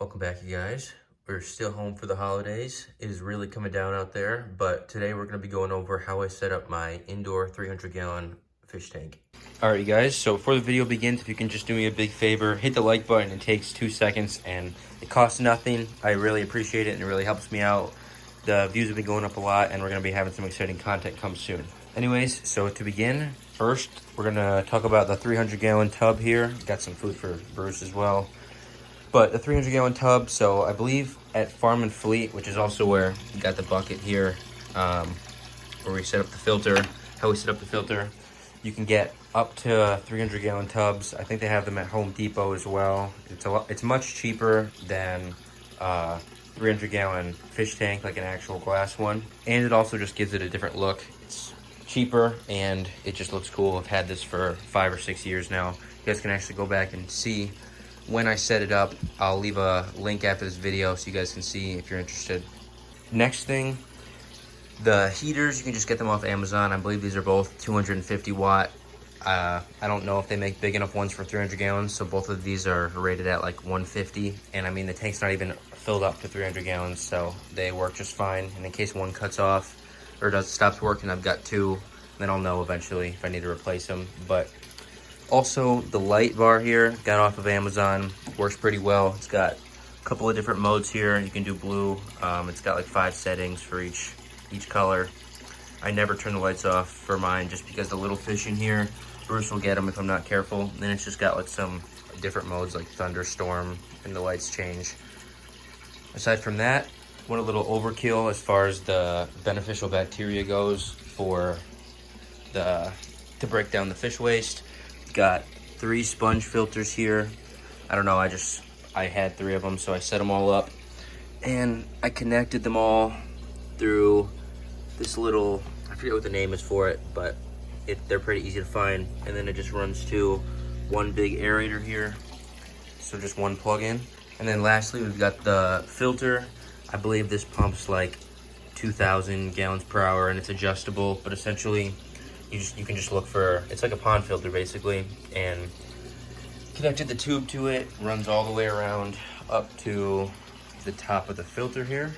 Welcome back, you guys. We're still home for the holidays. It is really coming down out there, but today we're going to be going over how I set up my indoor 300-gallon fish tank. All right, you guys, so before the video begins, if you can just do me a big favor, hit the like button. It takes 2 seconds and it costs nothing. I really appreciate it and it really helps me out. The views have been going up a lot and we're going to be having some exciting content come soon. Anyways, so to begin, first we're going to talk about the 300-gallon tub here. Got some food for Bruce as well. But the 300-gallon tub, so I believe at Farm and Fleet, which is also where you got the bucket here, where we set up the filter, how we set up the filter, you can get up to 300-gallon tubs. I think they have them at Home Depot as well. It's much cheaper than 300-gallon fish tank, like an actual glass one. And it also just gives it a different look. It's cheaper and it just looks cool. I've had this for 5 or 6 years now. You guys can actually go back and see when I set it up. I'll leave a link after this video so you guys can see if you're interested. Next thing, the heaters, you can just get them off Amazon. I believe these are both 250 watt. I don't know if they make big enough ones for 300 gallons, so both of these are rated at like 150. And I mean, the tank's not even filled up to 300 gallons, so they work just fine. And in case one cuts off or stops working, I've got two. Then I'll know eventually if I need to replace them. But also, the light bar here, got off of Amazon, works pretty well. It's got a couple of different modes here. You can do blue. It's got like 5 settings for each color. I never turn the lights off for mine just because the little fish in here, Bruce will get them if I'm not careful. And then it's just got like some different modes like thunderstorm, and the lights change. Aside from that, went a little overkill as far as the beneficial bacteria goes for to break down the fish waste. Got 3 sponge filters here. I don't know, I had 3 of them, so I set them all up and I connected them all through this little, I forget what the name is for it, but they're pretty easy to find. And then it just runs to one big aerator here, so just one plug-in. And then lastly, we've got the filter. I believe this pumps like 2,000 gallons per hour and it's adjustable, but essentially you can just look for, it's like a pond filter basically, and connected the tube to it, runs all the way around up to the top of the filter here.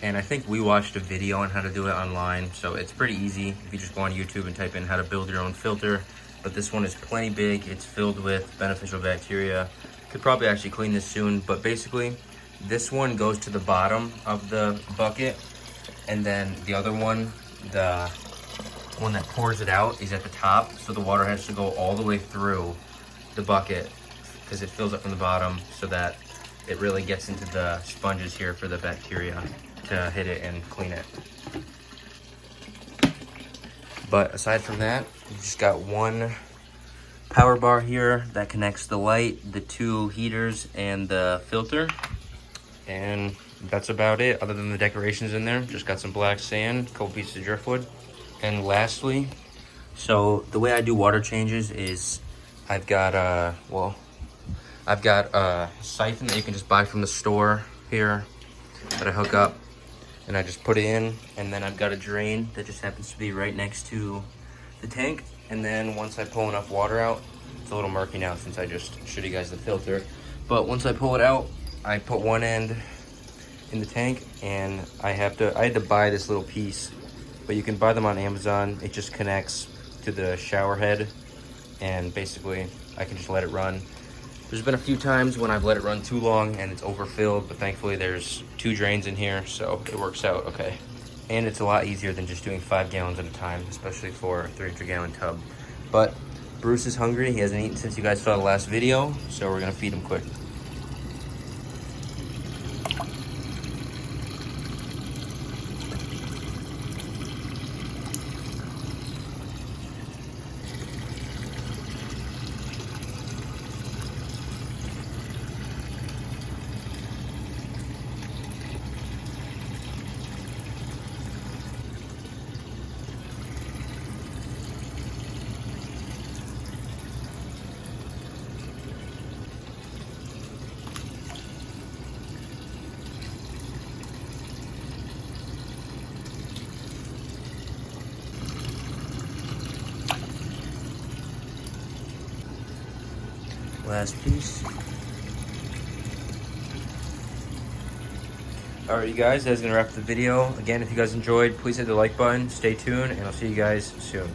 And I think we watched a video on how to do it online, so it's pretty easy if you just go on YouTube and type in how to build your own filter. But this one is plenty big, it's filled with beneficial bacteria. Could probably actually clean this soon, but basically this one goes to the bottom of the bucket, and then the other one, the one that pours it out, is at the top, so the water has to go all the way through the bucket because it fills up from the bottom, so that it really gets into the sponges here for the bacteria to hit it and clean it. But aside from that, you just got one power bar here that connects the light, the 2 heaters, and the filter. And that's about it, other than the decorations in there. Just got some black sand, a couple pieces of driftwood. And lastly, so the way I do water changes is I've got a siphon that you can just buy from the store here that I hook up, and I just put it in, and then I've got a drain that just happens to be right next to the tank. And then once I pull enough water out, it's a little murky now since I just showed you guys the filter, but once I pull it out, I put one end in the tank, and I had to buy this little piece, but you can buy them on Amazon. It just connects to the shower head, and basically I can just let it run. There's been a few times when I've let it run too long and it's overfilled, but thankfully there's 2 drains in here, so it works out okay. And it's a lot easier than just doing 5 gallons at a time, especially for a 300-gallon tub. But Bruce is hungry. He hasn't eaten since you guys saw the last video, so we're gonna feed him quick. Last piece. All right, you guys, that's gonna wrap up the video. Again, if you guys enjoyed, please hit the like button, stay tuned, and I'll see you guys soon.